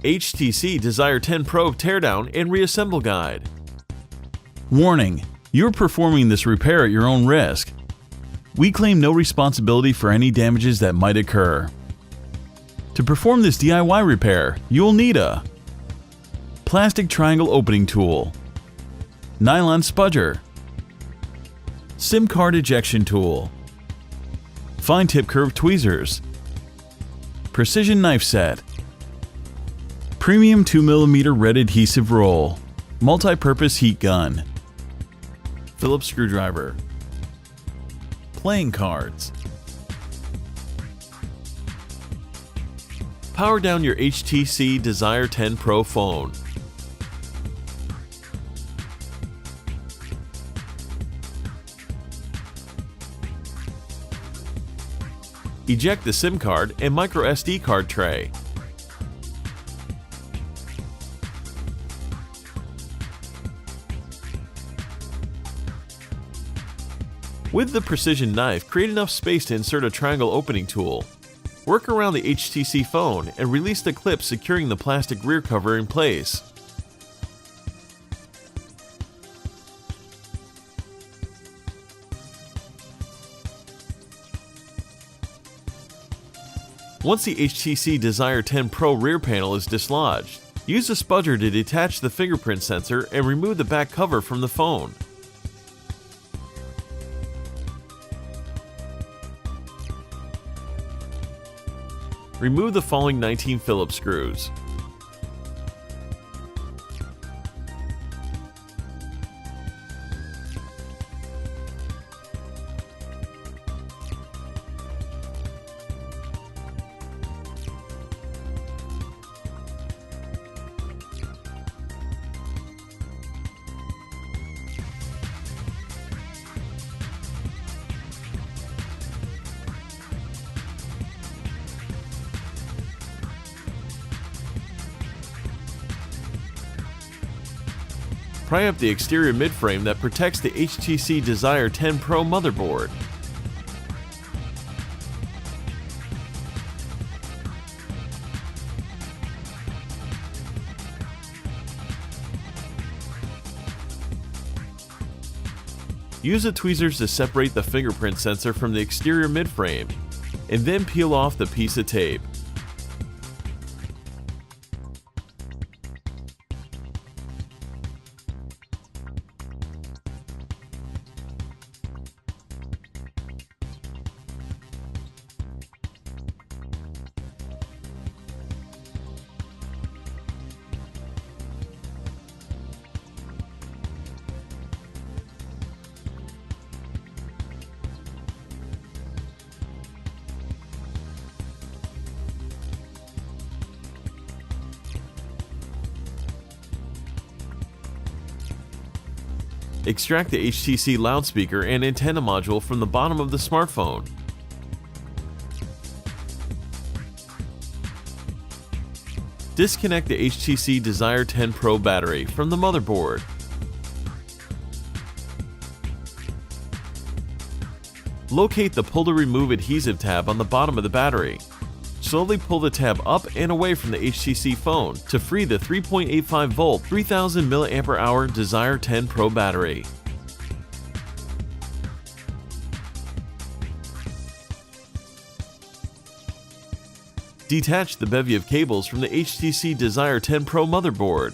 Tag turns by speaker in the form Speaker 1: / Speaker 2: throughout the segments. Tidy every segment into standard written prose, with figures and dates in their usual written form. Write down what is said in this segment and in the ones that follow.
Speaker 1: HTC Desire 10 Pro Teardown and Reassemble Guide.
Speaker 2: Warning: you're performing this repair at your own risk. We claim no responsibility for any damages that might occur. To perform this DIY repair, you'll need a plastic triangle opening tool, nylon spudger, SIM card ejection tool, fine tip curved tweezers, precision knife set, premium 2mm red adhesive roll, multi-purpose heat gun, Phillips screwdriver, playing cards. Power down your HTC Desire 10 Pro phone. Eject the SIM card and micro SD card tray. With the precision knife, create enough space to insert a triangle opening tool. Work around the HTC phone and release the clip securing the plastic rear cover in place. Once the HTC Desire 10 Pro rear panel is dislodged, use a spudger to detach the fingerprint sensor and remove the back cover from the phone. Remove the following 19 Phillips screws. Pry up the exterior midframe that protects the HTC Desire 10 Pro motherboard. Use the tweezers to separate the fingerprint sensor from the exterior midframe, and then peel off the piece of tape. Extract the HTC loudspeaker and antenna module from the bottom of the smartphone. Disconnect the HTC Desire 10 Pro battery from the motherboard. Locate the Pull to Remove adhesive tab on the bottom of the battery. Slowly pull the tab up and away from the HTC phone to free the 3.85 volt 3000 mAh Desire 10 Pro battery. Detach the bevy of cables from the HTC Desire 10 Pro motherboard.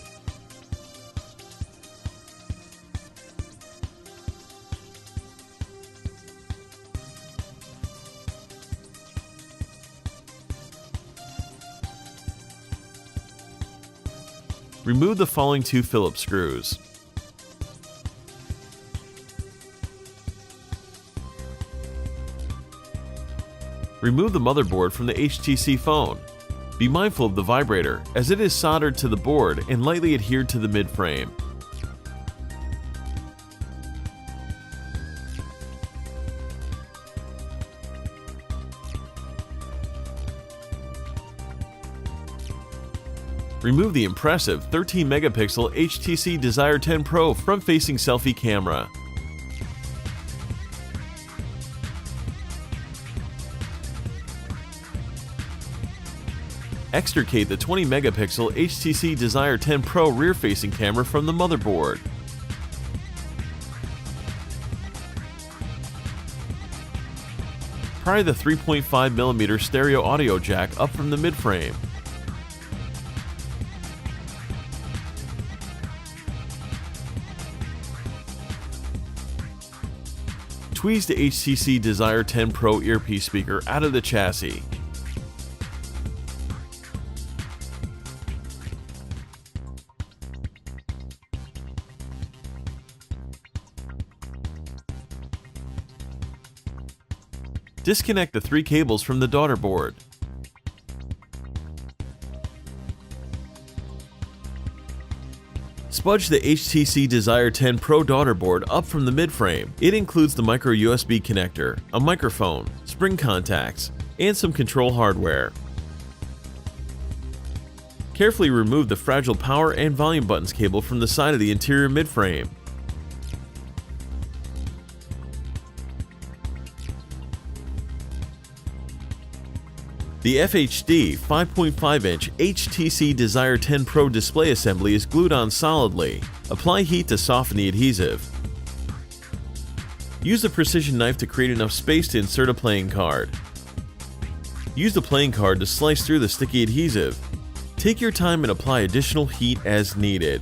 Speaker 2: Remove the following 2 Phillips screws. Remove the motherboard from the HTC phone. Be mindful of the vibrator, as it is soldered to the board and lightly adhered to the midframe. Remove the impressive 13-megapixel HTC Desire 10 Pro front-facing selfie camera.
Speaker 1: Extricate the 20 megapixel HTC Desire 10 Pro rear-facing camera from the motherboard. Pry the 3.5mm stereo audio jack up from the midframe. Squeeze the HTC Desire 10 Pro earpiece speaker out of the chassis. Disconnect the 3 cables from the daughter board. Spudge the HTC Desire 10 Pro daughter board up from the midframe. It includes the micro USB connector, a microphone, spring contacts, and some control hardware. Carefully remove the fragile power and volume buttons cable from the side of the interior midframe. The FHD 5.5-inch HTC Desire 10 Pro display assembly is glued on solidly. Apply heat to soften the adhesive. Use a precision knife to create enough space to insert a playing card. Use the playing card to slice through the sticky adhesive. Take your time and apply additional heat as needed.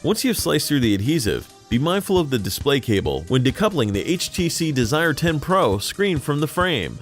Speaker 1: Once you've sliced through the adhesive, be mindful of the display cable when decoupling the HTC Desire 10 Pro screen from the frame.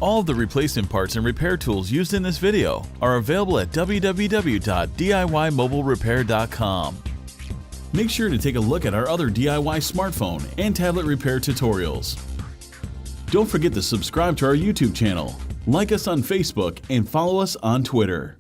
Speaker 2: All of the replacement parts and repair tools used in this video are available at www.DIYMobileRepair.com. Make sure to take a look at our other DIY smartphone and tablet repair tutorials. Don't forget to subscribe to our YouTube channel, like us on Facebook, and follow us on Twitter.